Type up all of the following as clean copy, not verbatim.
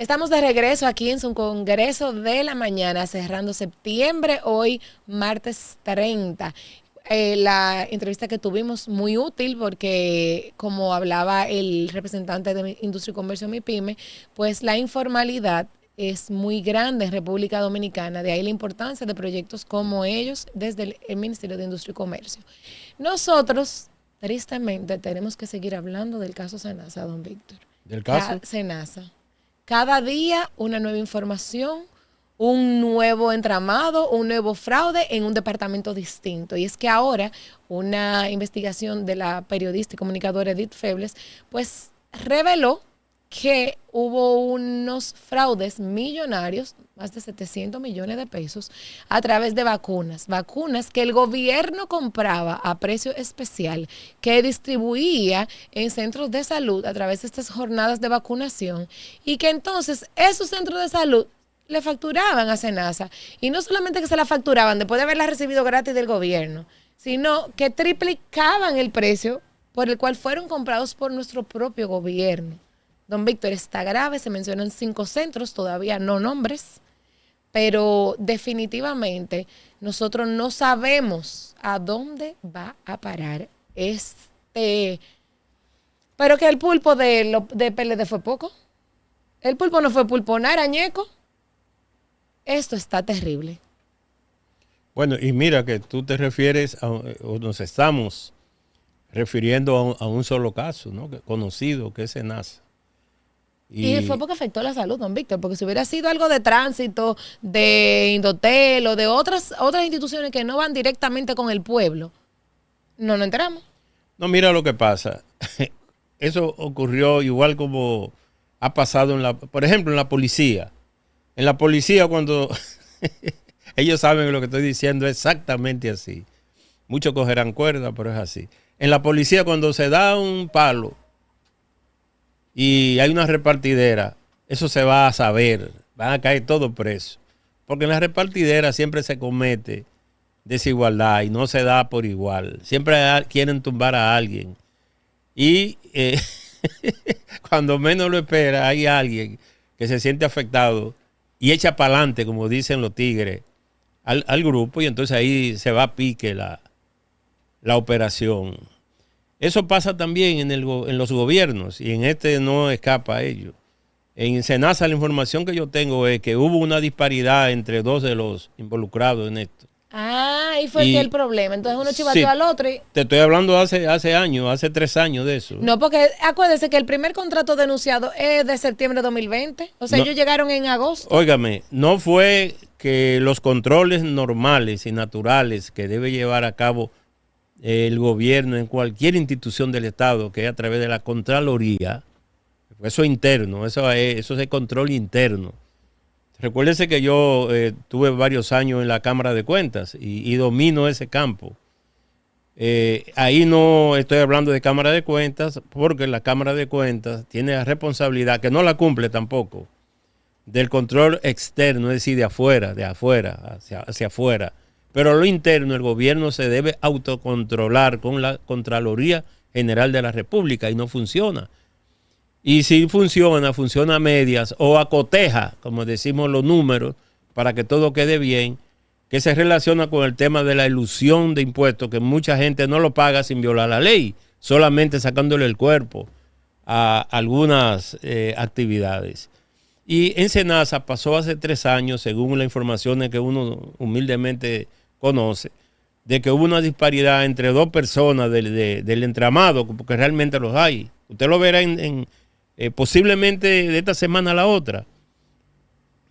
Estamos de regreso aquí en su Congreso de la Mañana, cerrando septiembre, hoy martes 30. La entrevista que tuvimos muy útil porque, como hablaba el representante de Industria y Comercio MIPYME, pues la informalidad es muy grande en República Dominicana, de ahí la importancia de proyectos como ellos desde el Ministerio de Industria y Comercio. Nosotros, tristemente, tenemos que seguir hablando del caso Senasa, don Víctor. ¿Del caso? Senasa. Cada día una nueva información, un nuevo entramado, un nuevo fraude en un departamento distinto. Y es que ahora una investigación de la periodista y comunicadora Edith Febles, pues reveló que hubo unos fraudes millonarios, más de 700 millones de pesos, a través de vacunas que el gobierno compraba a precio especial, que distribuía en centros de salud a través de estas jornadas de vacunación, y que entonces esos centros de salud le facturaban a Senasa. Y no solamente que se la facturaban después de haberla recibido gratis del gobierno, sino que triplicaban el precio por el cual fueron comprados por nuestro propio gobierno. Don Víctor, está grave, se mencionan 5 centros, todavía no nombres, pero definitivamente nosotros no sabemos a dónde va a parar pero que el pulpo de PLD fue poco. El pulpo no fue pulpo narañeco. Esto está terrible. Bueno, y mira que tú te refieres, o nos estamos refiriendo a un solo caso, ¿no? Conocido, que es Senasa. Y fue porque afectó la salud, don Víctor, porque si hubiera sido algo de tránsito, de Indotel o de otras instituciones que no van directamente con el pueblo, no nos enteramos. No, mira lo que pasa. Eso ocurrió igual como ha pasado por ejemplo, en la policía. En la policía cuando ellos saben que lo que estoy diciendo es exactamente así. Muchos cogerán cuerda, pero es así. En la policía cuando se da un palo y hay una repartidera, eso se va a saber, van a caer todos presos. Porque en la repartidera siempre se comete desigualdad y no se da por igual. Siempre quieren tumbar a alguien. Y cuando menos lo espera, hay alguien que se siente afectado y echa para adelante, como dicen los tigres, al grupo, y entonces ahí se va a pique la operación. Eso pasa también en los gobiernos y en este no escapa a ello. En Senasa la información que yo tengo es que hubo una disparidad entre 2 de los involucrados en esto. Ah, y fue el problema. Entonces uno chivateó al otro. Te estoy hablando hace años, hace 3 años de eso. No, porque acuérdese que el primer contrato denunciado es de septiembre de 2020. O sea, ellos llegaron en agosto. Óigame, no fue que los controles normales y naturales que debe llevar a cabo el gobierno en cualquier institución del Estado, que es a través de la Contraloría, eso es interno, eso es control interno. Recuérdese que yo tuve varios años en la Cámara de Cuentas y domino ese campo. Ahí no estoy hablando de Cámara de Cuentas, porque la Cámara de Cuentas tiene la responsabilidad, que no la cumple tampoco, del control externo, es decir, de afuera hacia afuera. Pero lo interno, el gobierno se debe autocontrolar con la Contraloría General de la República y no funciona. Y si funciona a medias o acoteja, como decimos, los números para que todo quede bien, que se relaciona con el tema de la elusión de impuestos, que mucha gente no lo paga sin violar la ley, solamente sacándole el cuerpo a algunas actividades. Y en Senasa pasó hace 3 años, según las informaciones que uno humildemente conoce, de que hubo una disparidad entre 2 personas del entramado, porque realmente los hay. Usted lo verá posiblemente de esta semana a la otra,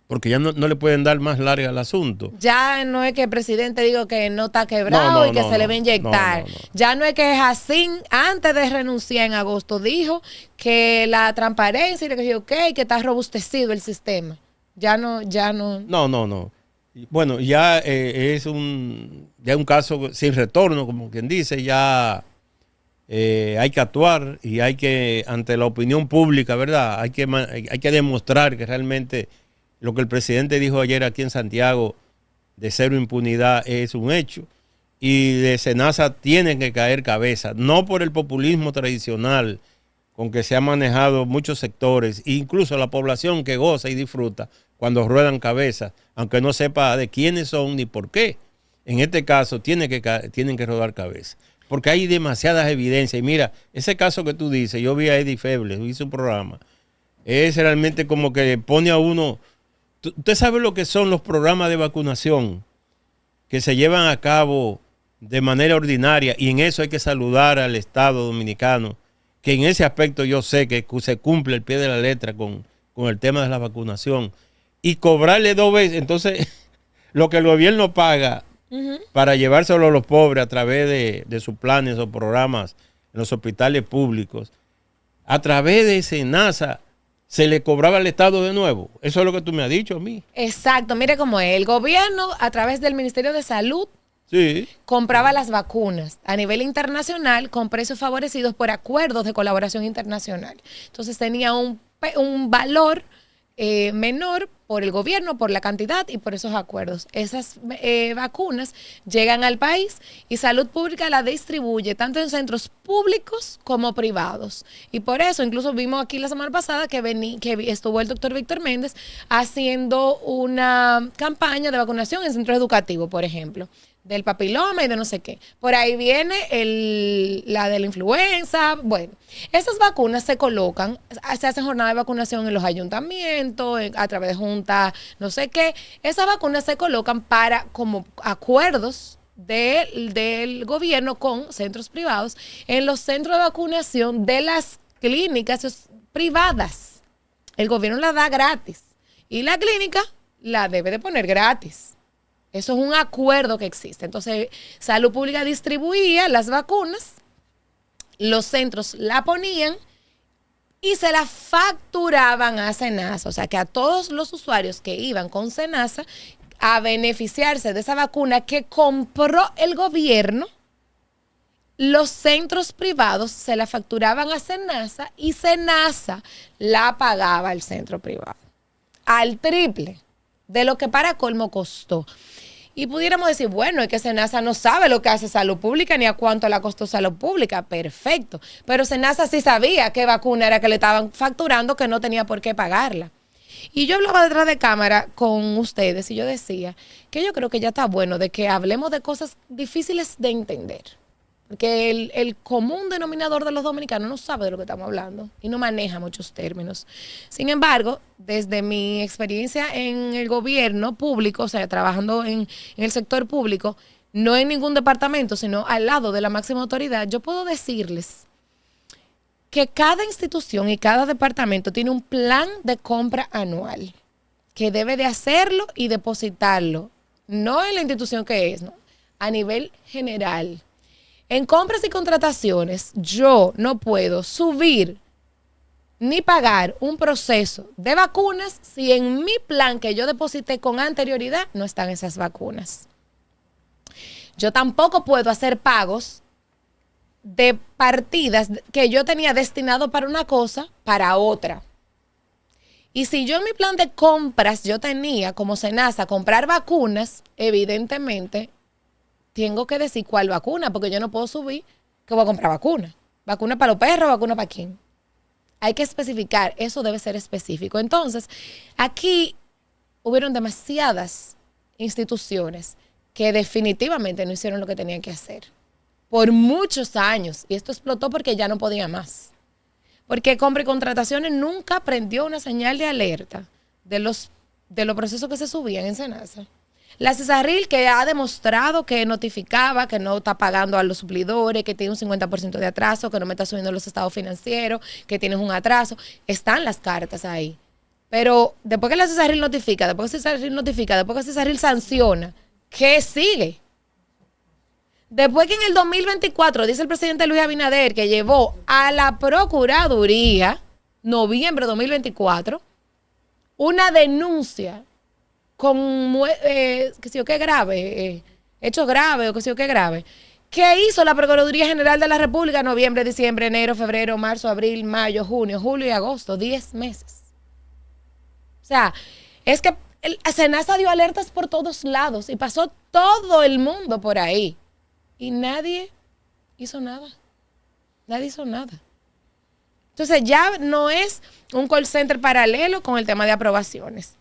porque ya no le pueden dar más larga al asunto. Ya no es que el presidente diga que no está quebrado y que se le va a inyectar. Ya no es que Jacín, antes de renunciar en agosto, dijo que la transparencia y que está robustecido el sistema. Ya no. No. Bueno, ya es un caso sin retorno, como quien dice, ya hay que actuar y hay que, ante la opinión pública, ¿verdad? Hay que demostrar que realmente lo que el presidente dijo ayer aquí en Santiago de 0 impunidad es un hecho. Y de Senasa tienen que caer cabeza, no por el populismo tradicional con que se ha manejado muchos sectores, incluso la población que goza y disfruta cuando ruedan cabezas, aunque no sepa de quiénes son ni por qué. En este caso tienen que rodar cabezas, porque hay demasiadas evidencias. Y mira, ese caso que tú dices, yo vi a Eddie Febles, hice un programa, es realmente como que pone a uno... ¿Usted sabe lo que son los programas de vacunación que se llevan a cabo de manera ordinaria? Y en eso hay que saludar al Estado dominicano, que en ese aspecto yo sé que se cumple el pie de la letra con el tema de la vacunación. Y cobrarle 2 veces, entonces, lo que el gobierno paga para llevárselo a los pobres a través de sus planes o programas en los hospitales públicos, a través de SENASA, se le cobraba al Estado de nuevo. Eso es lo que tú me has dicho a mí. Exacto, mire cómo es. El gobierno, a través del Ministerio de Salud, Sí. compraba las vacunas a nivel internacional con precios favorecidos por acuerdos de colaboración internacional. Entonces tenía un valor menor por el gobierno, por la cantidad y por esos acuerdos. Esas vacunas llegan al país y Salud Pública las distribuye tanto en centros públicos como privados. Y por eso, incluso vimos aquí la semana pasada que estuvo el doctor Víctor Méndez haciendo una campaña de vacunación en centros educativos, por ejemplo, del papiloma y de no sé qué. Por ahí viene la de la influenza. Bueno, esas vacunas se colocan, se hacen jornadas de vacunación en los ayuntamientos, a través de juntas, no sé qué. Esas vacunas se colocan para como acuerdos del gobierno con centros privados en los centros de vacunación de las clínicas privadas. El gobierno la da gratis y la clínica la debe de poner gratis. Eso es un acuerdo que existe. Entonces, Salud Pública distribuía las vacunas, los centros la ponían y se la facturaban a SENASA. O sea, que a todos los usuarios que iban con SENASA a beneficiarse de esa vacuna que compró el gobierno, los centros privados se la facturaban a SENASA y SENASA la pagaba al centro privado. Al triple de lo que para colmo costó. Y pudiéramos decir, bueno, es que SENASA no sabe lo que hace Salud Pública ni a cuánto la costó Salud Pública. Perfecto. Pero SENASA sí sabía qué vacuna era que le estaban facturando, que no tenía por qué pagarla. Y yo hablaba detrás de cámara con ustedes y yo decía que yo creo que ya está bueno de que hablemos de cosas difíciles de entender. Porque el común denominador de los dominicanos no sabe de lo que estamos hablando y no maneja muchos términos. Sin embargo, desde mi experiencia en el gobierno público, o sea, trabajando en el sector público, no en ningún departamento, sino al lado de la máxima autoridad, yo puedo decirles que cada institución y cada departamento tiene un plan de compra anual que debe de hacerlo y depositarlo, no en la institución que es, ¿no? A nivel general. En compras y contrataciones, yo no puedo subir ni pagar un proceso de vacunas si en mi plan que yo deposité con anterioridad no están esas vacunas. Yo tampoco puedo hacer pagos de partidas que yo tenía destinado para una cosa, para otra. Y si yo en mi plan de compras yo tenía como SENASA comprar vacunas, evidentemente tengo que decir cuál vacuna, porque yo no puedo subir que voy a comprar vacuna. ¿Vacuna para los perros? ¿Vacuna para quién? Hay que especificar, eso debe ser específico. Entonces, aquí hubieron demasiadas instituciones que definitivamente no hicieron lo que tenían que hacer. Por muchos años. Y esto explotó porque ya no podía más. Porque compra y contrataciones nunca prendió una señal de alerta de los procesos que se subían en SENASA. La CESARRIL, que ha demostrado que notificaba que no está pagando a los suplidores, que tiene un 50% de atraso, que no me está subiendo los estados financieros, que tienes un atraso, están las cartas ahí. Pero después que la CESARRIL notifica, después que CESARRIL sanciona, ¿qué sigue? Después que en el 2024, dice el presidente Luis Abinader, que llevó a la Procuraduría, noviembre de 2024, una denuncia con qué sé yo qué grave, hechos graves o qué sé yo qué grave. ¿Qué hizo la Procuraduría General de la República? Noviembre, diciembre, enero, febrero, marzo, abril, mayo, junio, julio y agosto, 10 meses. O sea, es que SENASA dio alertas por todos lados y pasó todo el mundo por ahí. Y nadie hizo nada. Nadie hizo nada. Entonces ya no es un call center paralelo con el tema de aprobaciones.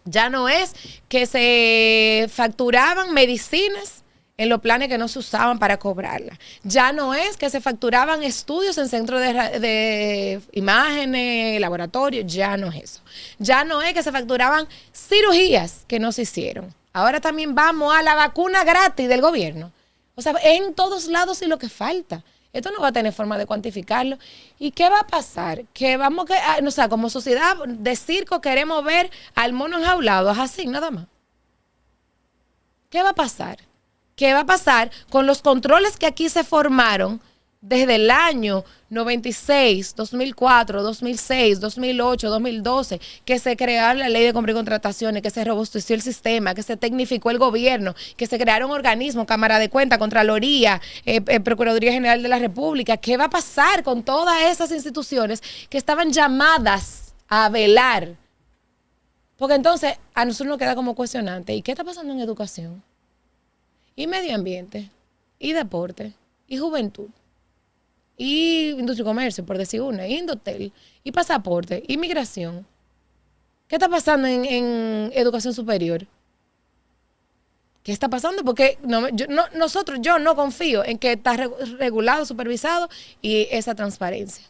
Ya no es que se facturaban medicinas en los planes que no se usaban para cobrarla. Ya no es que se facturaban estudios en centros de imágenes, laboratorios. Ya no es eso. Ya no es que se facturaban cirugías que no se hicieron. Ahora también vamos a la vacuna gratis del gobierno. O sea, en todos lados y lo que falta. Esto no va a tener forma de cuantificarlo. ¿Y qué va a pasar? Que vamos o sea, como sociedad de circo queremos ver al mono enjaulado, es así, nada más. ¿Qué va a pasar? ¿Qué va a pasar con los controles que aquí se formaron desde el año 96, 2004, 2006, 2008, 2012, que se creó la ley de compra y contrataciones, que se robusteció el sistema, que se tecnificó el gobierno, que se crearon organismos, Cámara de Cuentas, Contraloría, Procuraduría General de la República? ¿Qué va a pasar con todas esas instituciones que estaban llamadas a velar? Porque entonces a nosotros nos queda como cuestionante, ¿y qué está pasando en educación? Y medio ambiente, y deporte, y juventud, y industria y comercio, por decir una, y Indotel, y pasaporte, y migración. ¿Qué está pasando en educación superior? ¿Qué está pasando? Porque yo no confío en que está regulado, supervisado y esa transparencia.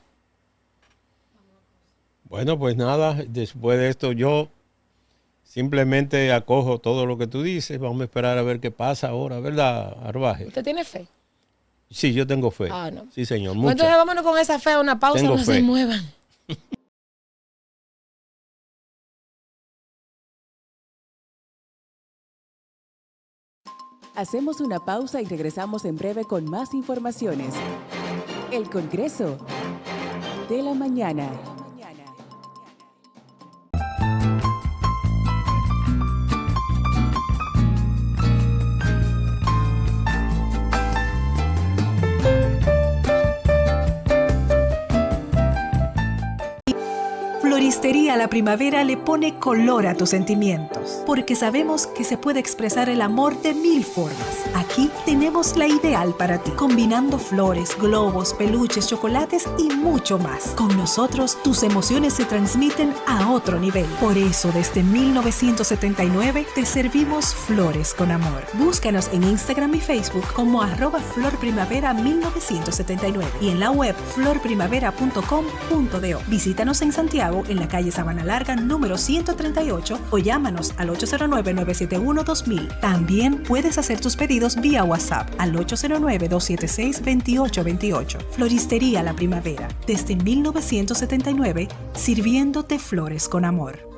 Bueno, pues nada, después de esto yo simplemente acojo todo lo que tú dices. Vamos a esperar a ver qué pasa ahora, ¿verdad, Arbaje? ¿Usted tiene fe? Sí, yo tengo fe. Ah, no. Sí, señor. Bueno, entonces vámonos con esa fe a una pausa, Tengo no fe. se muevan. Hacemos una pausa y regresamos en breve con más informaciones. El Congreso de la Mañana. Floristería La Primavera le pone color a tus sentimientos, porque sabemos que se puede expresar el amor de 1000 formas. Aquí tenemos la ideal para ti, combinando flores, globos, peluches, chocolates y mucho más. Con nosotros, tus emociones se transmiten a otro nivel. Por eso, desde 1979, te servimos flores con amor. Búscanos en Instagram y Facebook como @florprimavera1979 y en la web florprimavera.com.do. Visítanos en Santiago, en la calle Sabana Larga, número 138, o llámanos al 809-971-2000. También puedes hacer tus pedidos vía WhatsApp al 809-276-2828. Floristería La Primavera, desde 1979, sirviéndote flores con amor.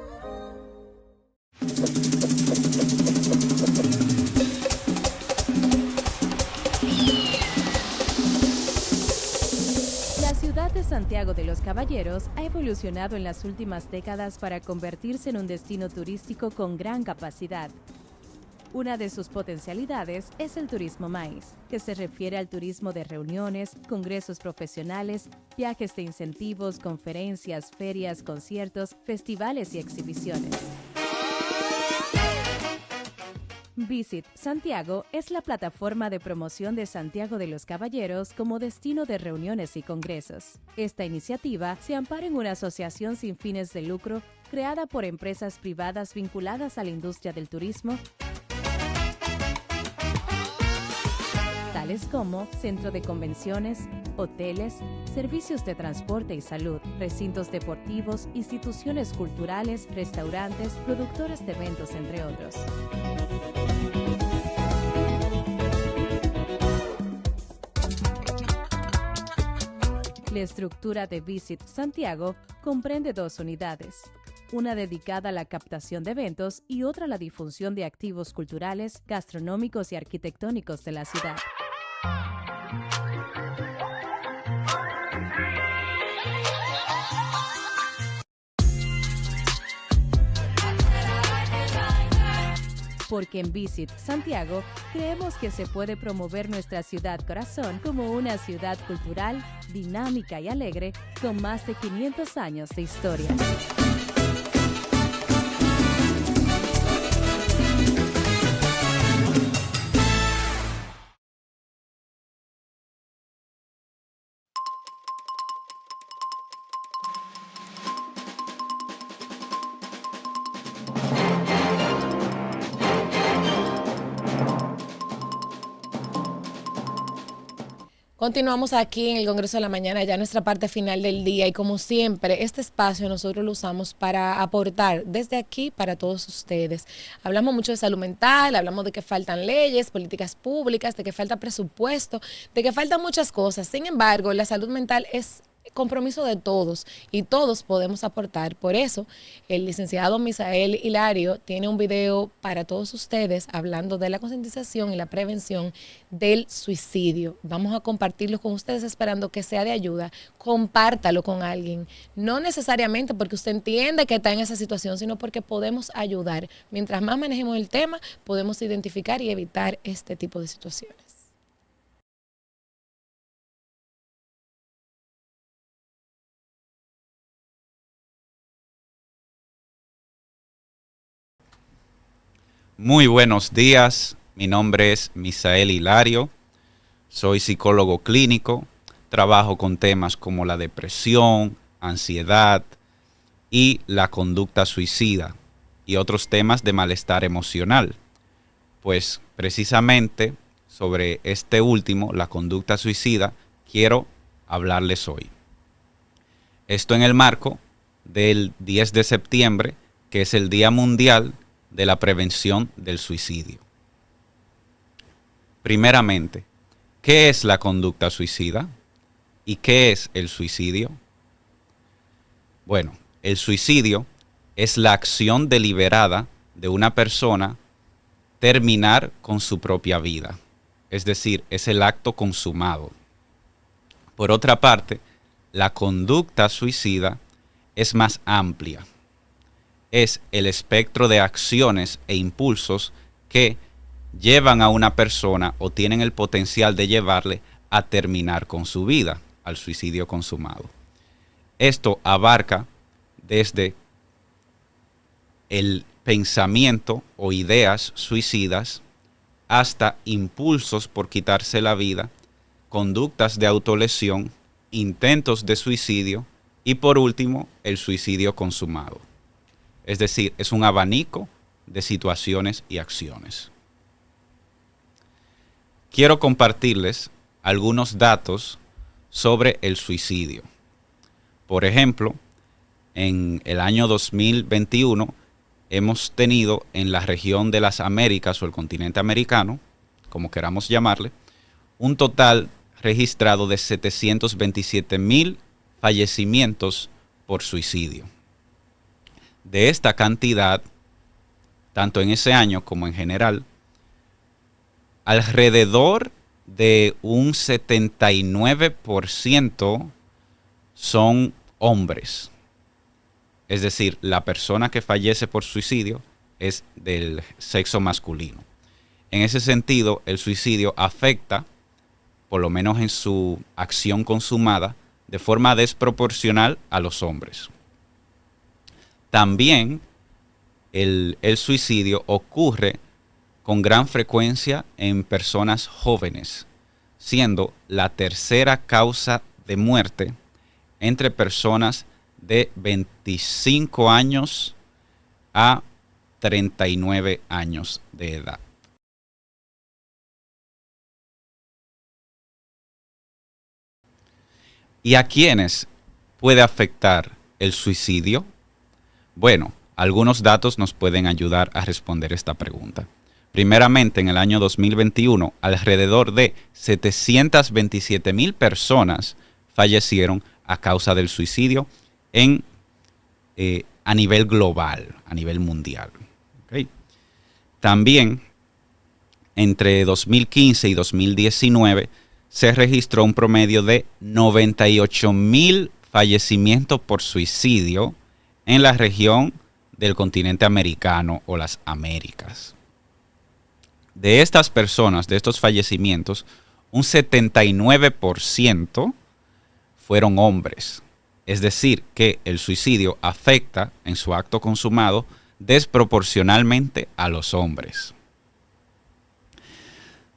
La ciudad de Santiago de los Caballeros ha evolucionado en las últimas décadas para convertirse en un destino turístico con gran capacidad. Una de sus potencialidades es el turismo MICE, que se refiere al turismo de reuniones, congresos profesionales, viajes de incentivos, conferencias, ferias, conciertos, festivales y exhibiciones. Visit Santiago es la plataforma de promoción de Santiago de los Caballeros como destino de reuniones y congresos. Esta iniciativa se ampara en una asociación sin fines de lucro creada por empresas privadas vinculadas a la industria del turismo, tales como centro de convenciones, hoteles, servicios de transporte y salud, recintos deportivos, instituciones culturales, restaurantes, productores de eventos, entre otros. La estructura de Visit Santiago comprende 2 unidades, una dedicada a la captación de eventos y otra a la difusión de activos culturales, gastronómicos y arquitectónicos de la ciudad. Porque en Visit Santiago creemos que se puede promover nuestra ciudad corazón como una ciudad cultural, dinámica y alegre con más de 500 años de historia. Continuamos aquí en el Congreso de la Mañana, ya nuestra parte final del día y como siempre, este espacio nosotros lo usamos para aportar desde aquí para todos ustedes. Hablamos mucho de salud mental, hablamos de que faltan leyes, políticas públicas, de que falta presupuesto, de que faltan muchas cosas. Sin embargo, la salud mental es compromiso de todos y todos podemos aportar. Por eso, el licenciado Misael Hilario tiene un video para todos ustedes hablando de la concientización y la prevención del suicidio. Vamos a compartirlo con ustedes esperando que sea de ayuda. Compártalo con alguien. No necesariamente porque usted entiende que está en esa situación, sino porque podemos ayudar. Mientras más manejemos el tema, podemos identificar y evitar este tipo de situaciones. Muy buenos días, mi nombre es Misael Hilario, soy psicólogo clínico, trabajo con temas como la depresión, ansiedad y la conducta suicida y otros temas de malestar emocional. Pues precisamente sobre este último, la conducta suicida, quiero hablarles hoy. Esto en el marco del 10 de septiembre, que es el Día Mundial de la Prevención del Suicidio. Primeramente, ¿qué es la conducta suicida? ¿Y qué es el suicidio? Bueno, el suicidio es la acción deliberada de una persona terminar con su propia vida. Es decir, es el acto consumado. Por otra parte, la conducta suicida es más amplia. Es el espectro de acciones e impulsos que llevan a una persona o tienen el potencial de llevarle a terminar con su vida, al suicidio consumado. Esto abarca desde el pensamiento o ideas suicidas hasta impulsos por quitarse la vida, conductas de autolesión, intentos de suicidio y por último el suicidio consumado. Es decir, es un abanico de situaciones y acciones. Quiero compartirles algunos datos sobre el suicidio. Por ejemplo, en el año 2021 hemos tenido en la región de las Américas o el continente americano, como queramos llamarle, un total registrado de 727,000 fallecimientos por suicidio. De esta cantidad, tanto en ese año como en general, alrededor de un 79% son hombres. Es decir, la persona que fallece por suicidio es del sexo masculino. En ese sentido, el suicidio afecta, por lo menos en su acción consumada, de forma desproporcional a los hombres. También el suicidio ocurre con gran frecuencia en personas jóvenes, siendo la tercera causa de muerte entre personas de 25 años a 39 años de edad. ¿Y a quiénes puede afectar el suicidio? Bueno, algunos datos nos pueden ayudar a responder esta pregunta. Primeramente, en el año 2021, alrededor de 727,000 personas fallecieron a causa del suicidio a nivel global, a nivel mundial. ¿Okay? También, entre 2015 y 2019, se registró un promedio de 98,000 fallecimientos por suicidio en la región del continente americano o las Américas. De estas personas, de estos fallecimientos, un 79% fueron hombres. Es decir, que el suicidio afecta en su acto consumado desproporcionalmente a los hombres.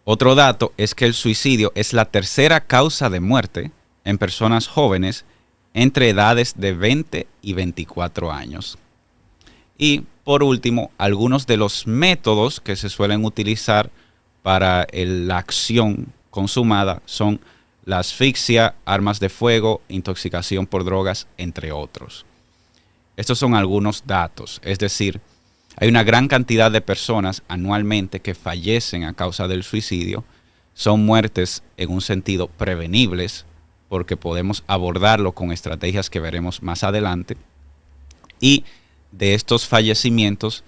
Otro dato es que el suicidio es la tercera causa de muerte en personas jóvenes entre edades de 20 y 24 años. Y por último, algunos de los métodos que se suelen utilizar para la acción consumada son la asfixia, armas de fuego, intoxicación por drogas, entre otros. Estos son algunos datos, es decir, hay una gran cantidad de personas anualmente que fallecen a causa del suicidio. Son muertes en un sentido prevenibles, porque podemos abordarlo con estrategias que veremos más adelante. Y de estos fallecimientos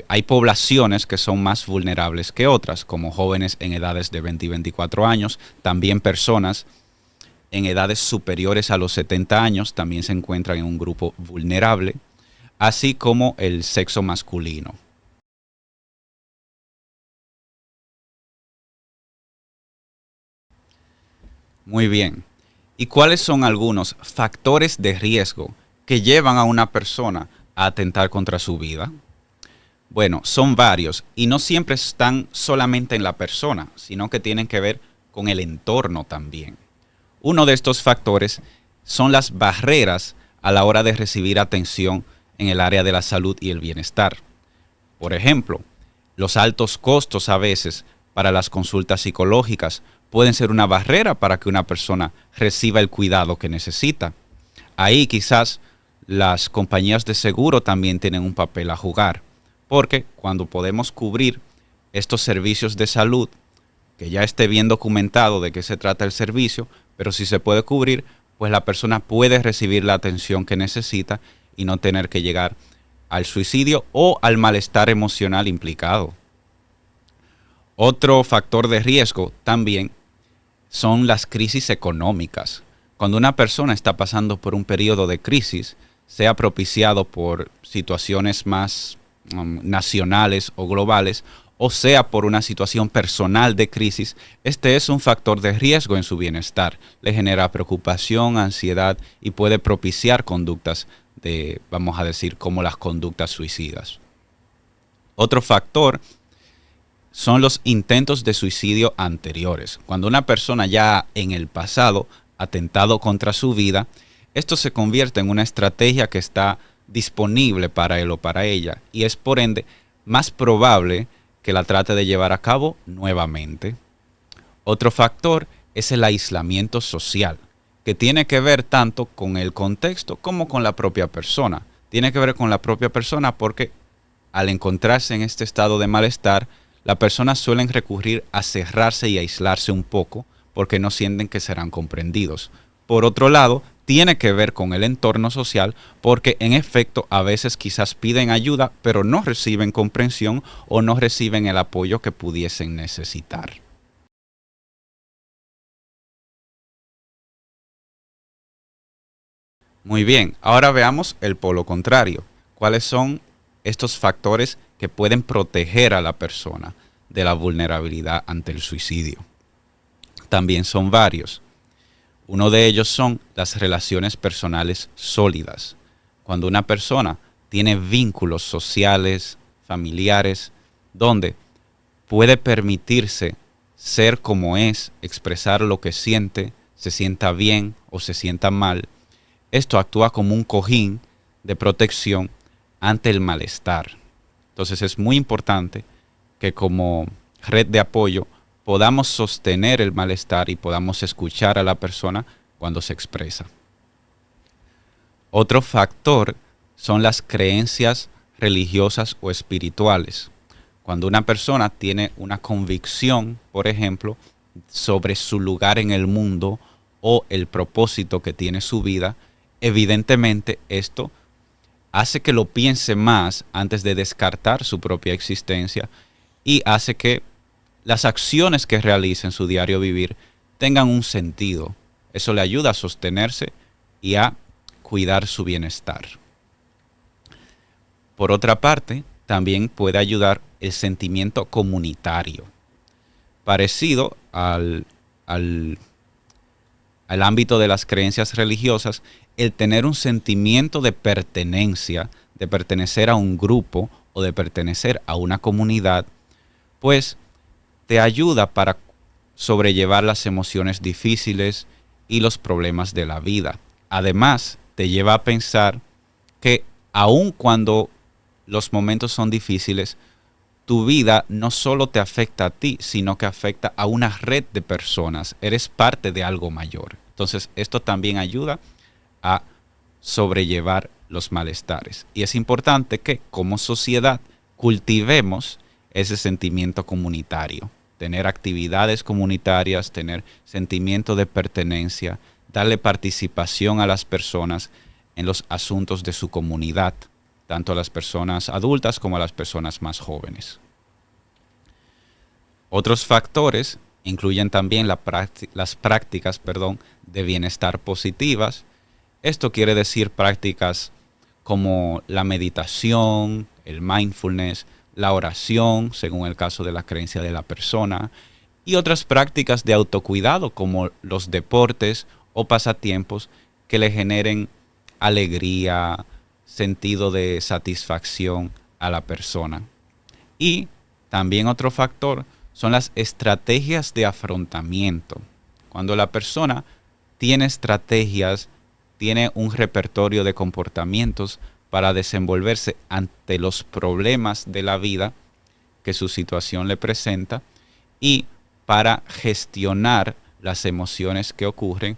hay poblaciones que son más vulnerables que otras, como jóvenes en edades de 20 y 24 años, también personas en edades superiores a los 70 años también se encuentran en un grupo vulnerable, así como el sexo masculino. Muy bien. ¿Y cuáles son algunos factores de riesgo que llevan a una persona a atentar contra su vida? Bueno, son varios y no siempre están solamente en la persona, sino que tienen que ver con el entorno también. Uno de estos factores son las barreras a la hora de recibir atención en el área de la salud y el bienestar. Por ejemplo, los altos costos a veces para las consultas psicológicas pueden ser una barrera para que una persona reciba el cuidado que necesita. Ahí quizás las compañías de seguro también tienen un papel a jugar, porque cuando podemos cubrir estos servicios de salud, que ya esté bien documentado de qué se trata el servicio, pero si se puede cubrir, pues la persona puede recibir la atención que necesita y no tener que llegar al suicidio o al malestar emocional implicado. Otro factor de riesgo también son las crisis económicas. Cuando una persona está pasando por un periodo de crisis, sea propiciado por situaciones más nacionales o globales, o sea por una situación personal de crisis, este es un factor de riesgo en su bienestar. Le genera preocupación, ansiedad y puede propiciar conductas vamos a decir, como las conductas suicidas. Otro factor son los intentos de suicidio anteriores. Cuando una persona ya en el pasado ha atentado contra su vida, esto se convierte en una estrategia que está disponible para él o para ella y es por ende más probable que la trate de llevar a cabo nuevamente. Otro factor es el aislamiento social, que tiene que ver tanto con el contexto como con la propia persona. Tiene que ver con la propia persona porque al encontrarse en este estado de malestar, las personas suelen recurrir a cerrarse y aislarse un poco porque no sienten que serán comprendidos. Por otro lado, tiene que ver con el entorno social porque en efecto a veces quizás piden ayuda pero no reciben comprensión o no reciben el apoyo que pudiesen necesitar. Muy bien, ahora veamos el polo contrario. ¿Cuáles son estos factores que pueden proteger a la persona de la vulnerabilidad ante el suicidio? También son varios. Uno de ellos son las relaciones personales sólidas. Cuando una persona tiene vínculos sociales, familiares, donde puede permitirse ser como es, expresar lo que siente, se sienta bien o se sienta mal, esto actúa como un cojín de protección ante el malestar. Entonces es muy importante que como red de apoyo podamos sostener el malestar y podamos escuchar a la persona cuando se expresa. Otro factor son las creencias religiosas o espirituales. Cuando una persona tiene una convicción, por ejemplo, sobre su lugar en el mundo o el propósito que tiene su vida, evidentemente esto hace que lo piense más antes de descartar su propia existencia y hace que las acciones que realice en su diario vivir tengan un sentido. Eso le ayuda a sostenerse y a cuidar su bienestar. Por otra parte, también puede ayudar el sentimiento comunitario, parecido al ámbito de las creencias religiosas. El tener un sentimiento de pertenencia, de pertenecer a un grupo o de pertenecer a una comunidad, pues te ayuda para sobrellevar las emociones difíciles y los problemas de la vida. Además, te lleva a pensar que aun cuando los momentos son difíciles, tu vida no solo te afecta a ti, sino que afecta a una red de personas. Eres parte de algo mayor. Entonces, esto también ayuda a sobrellevar los malestares. Y es importante que, como sociedad, cultivemos ese sentimiento comunitario. Tener actividades comunitarias, tener sentimiento de pertenencia, darle participación a las personas en los asuntos de su comunidad, tanto a las personas adultas como a las personas más jóvenes. Otros factores incluyen también las prácticas de bienestar positivas. Esto quiere decir prácticas como la meditación, el mindfulness, la oración, según el caso de la creencia de la persona, y otras prácticas de autocuidado como los deportes o pasatiempos que le generen alegría, sentido de satisfacción a la persona. Y también otro factor son las estrategias de afrontamiento. Cuando la persona tiene estrategias, tiene un repertorio de comportamientos para desenvolverse ante los problemas de la vida que su situación le presenta y para gestionar las emociones que ocurren,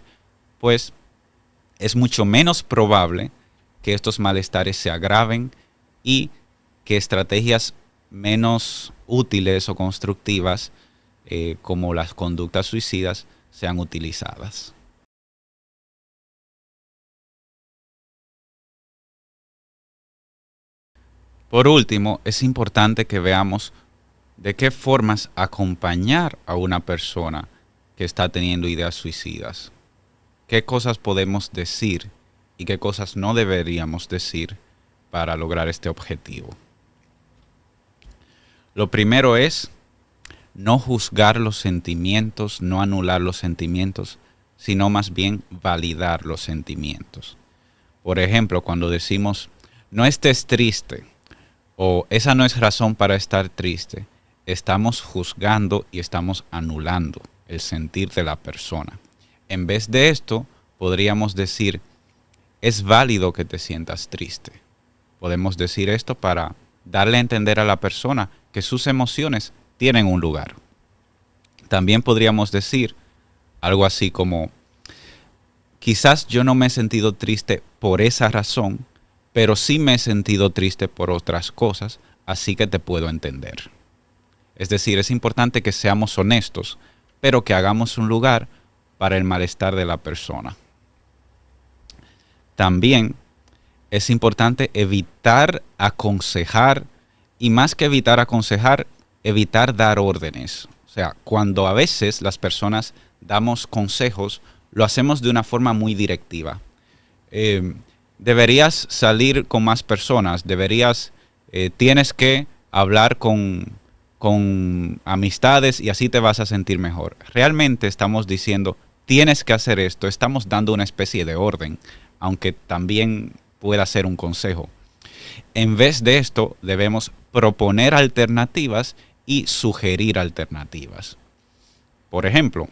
pues es mucho menos probable que estos malestares se agraven y que estrategias menos útiles o constructivas, como las conductas suicidas, sean utilizadas. Por último, es importante que veamos de qué formas acompañar a una persona que está teniendo ideas suicidas. ¿Qué cosas podemos decir y qué cosas no deberíamos decir para lograr este objetivo? Lo primero es no juzgar los sentimientos, no anular los sentimientos, sino más bien validar los sentimientos. Por ejemplo, cuando decimos, no estés triste, o esa no es razón para estar triste, estamos juzgando y estamos anulando el sentir de la persona. En vez de esto, podríamos decir, es válido que te sientas triste. Podemos decir esto para darle a entender a la persona que sus emociones tienen un lugar. También podríamos decir algo así como, quizás yo no me he sentido triste por esa razón, pero sí me he sentido triste por otras cosas, así que te puedo entender. Es decir, es importante que seamos honestos, pero que hagamos un lugar para el malestar de la persona. También es importante evitar aconsejar, y más que evitar aconsejar, evitar dar órdenes. O sea, cuando a veces las personas damos consejos, lo hacemos de una forma muy directiva. Deberías salir con más personas, tienes que hablar con amistades y así te vas a sentir mejor. Realmente estamos diciendo, tienes que hacer esto, estamos dando una especie de orden, aunque también pueda ser un consejo. En vez de esto, debemos proponer alternativas y sugerir alternativas. Por ejemplo,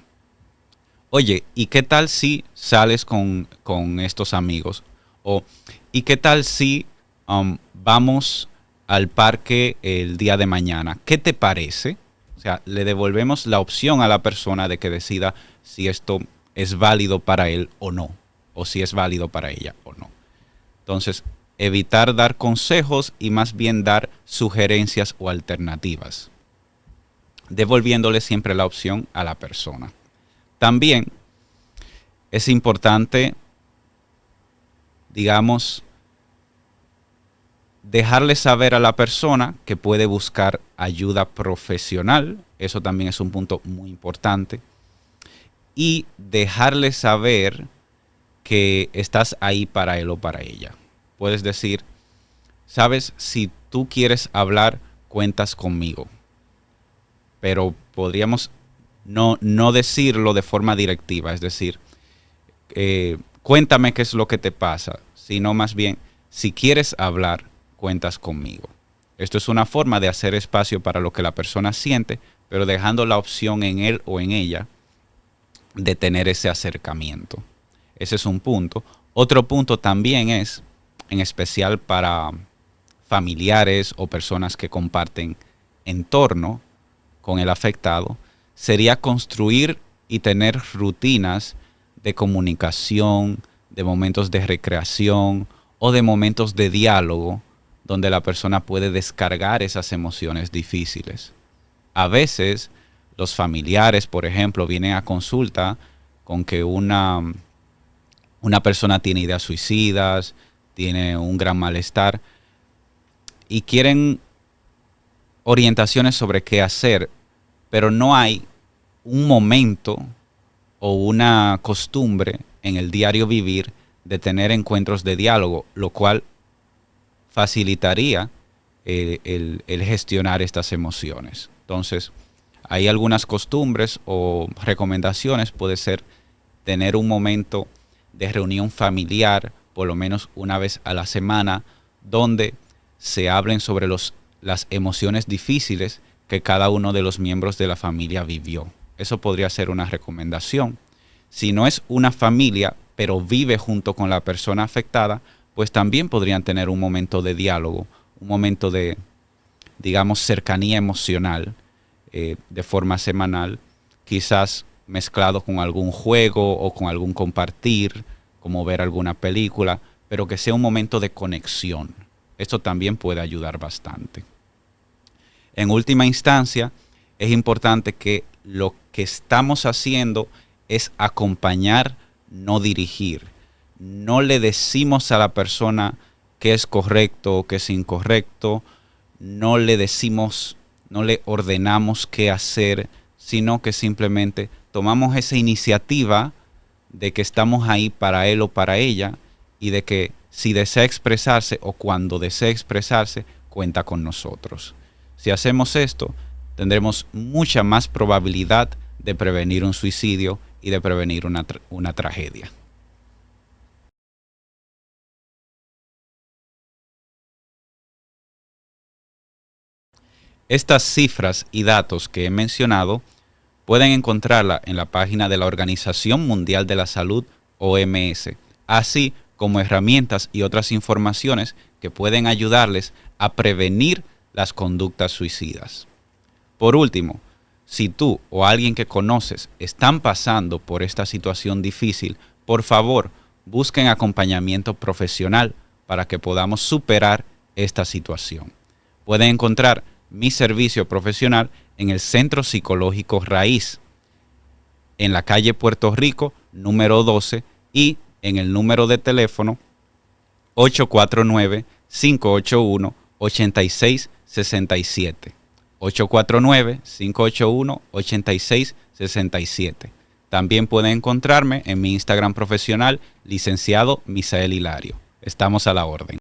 oye, ¿y qué tal si sales con estos amigos? O, ¿y qué tal si vamos al parque el día de mañana? ¿Qué te parece? O sea, le devolvemos la opción a la persona de que decida si esto es válido para él o no, o si es válido para ella o no. Entonces, evitar dar consejos y más bien dar sugerencias o alternativas, devolviéndole siempre la opción a la persona. También es importante, digamos, dejarle saber a la persona que puede buscar ayuda profesional. Eso también es un punto muy importante. Y dejarle saber que estás ahí para él o para ella. Puedes decir, sabes, si tú quieres hablar, cuentas conmigo. Pero podríamos no decirlo de forma directiva. Es decir, cuéntame qué es lo que te pasa. Sino más bien, si quieres hablar, cuentas conmigo. Esto es una forma de hacer espacio para lo que la persona siente, pero dejando la opción en él o en ella de tener ese acercamiento. Ese es un punto. Otro punto también es, en especial para familiares o personas que comparten entorno con el afectado sería construir y tener rutinas de comunicación, de momentos de recreación o de momentos de diálogo donde la persona puede descargar esas emociones difíciles. A veces los familiares, por ejemplo, vienen a consulta con que una persona tiene ideas suicidas, tiene un gran malestar y quieren orientaciones sobre qué hacer, pero no hay un momento o una costumbre en el diario vivir de tener encuentros de diálogo, lo cual facilitaría el gestionar estas emociones. Entonces, hay algunas costumbres o recomendaciones, puede ser tener un momento de reunión familiar, por lo menos una vez a la semana, donde se hablen sobre las emociones difíciles que cada uno de los miembros de la familia vivió. Eso podría ser una recomendación. Si no es una familia, pero vive junto con la persona afectada, pues también podrían tener un momento de diálogo, un momento de, digamos, cercanía emocional de forma semanal, quizás mezclado con algún juego o con algún compartir, como ver alguna película, pero que sea un momento de conexión. Esto también puede ayudar bastante. En última instancia, es importante que lo que estamos haciendo es acompañar, no dirigir. No le decimos a la persona qué es correcto o qué es incorrecto, no le decimos, no le ordenamos qué hacer, sino que simplemente tomamos esa iniciativa de que estamos ahí para él o para ella y de que si desea expresarse o cuando desea expresarse, cuenta con nosotros. Si hacemos esto, tendremos mucha más probabilidad de prevenir un suicidio y de prevenir una tragedia. Estas cifras y datos que he mencionado pueden encontrarla en la página de la Organización Mundial de la Salud, OMS, así como herramientas y otras informaciones que pueden ayudarles a prevenir las conductas suicidas. Por último, si tú o alguien que conoces están pasando por esta situación difícil, por favor, busquen acompañamiento profesional para que podamos superar esta situación. Pueden encontrar mi servicio profesional en el Centro Psicológico Raíz, en la calle Puerto Rico, número 12, y en el número de teléfono 849-581-8667. 849-581-8667. También pueden encontrarme en mi Instagram profesional, licenciado Misael Hilario. Estamos a la orden.